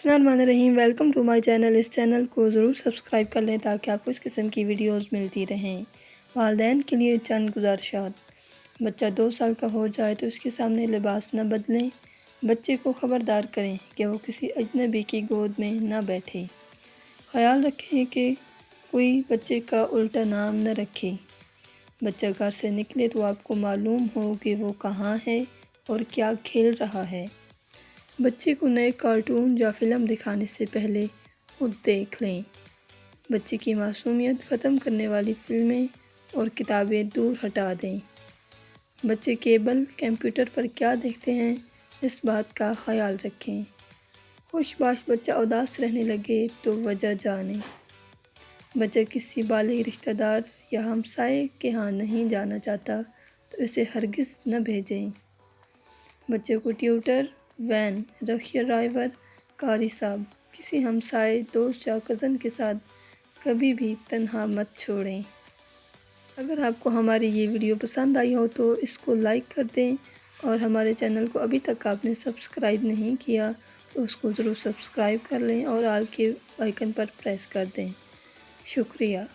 बिस्मिल्लाहिर्रहमानिर्रहीम। Welcome to my channel. इस channel को ज़रूर सब्सक्राइब कर लें ताकि आपको इस किस्म की वीडियोस मिलती रहें। वालिदैन के लिए चंद गुजारिशात। बच्चा 2 साल का हो जाए तो उसके सामने लिबास न बदलें। बच्चे को ख़बरदार करें कि वो किसी अजनबी की गोद में न बैठे। ख़याल रखें कि कोई बच्चे का उल्टा नाम न रखे। बच्चा घर से निकले तो आपको मालूम हो कि वो कहाँ है और क्या खेल रहा है। बच्चे को नए कार्टून या फ़िल्म दिखाने से पहले खुद देख लें। बच्चे की मासूमियत ख़त्म करने वाली फ़िल्में और किताबें दूर हटा दें। बच्चे केबल कंप्यूटर पर क्या देखते हैं, इस बात का ख़याल रखें। खुशबाश बच्चा उदास रहने लगे तो वजह जानें। बच्चा किसी बालिग़ रिश्तेदार या हमसाये के यहाँ नहीं जाना चाहता तो इसे हरगिज़ न भेजें। बच्चे को ट्यूटर, वैन, रिक्शा ड्राइवर, कारी साहब, किसी हमसाये, दोस्त या कज़न के साथ कभी भी तन्हा मत छोड़ें। अगर आपको हमारी ये वीडियो पसंद आई हो तो इसको लाइक कर दें और हमारे चैनल को अभी तक आपने सब्सक्राइब नहीं किया तो उसको ज़रूर सब्सक्राइब कर लें और आल के आइकन पर प्रेस कर दें। शुक्रिया।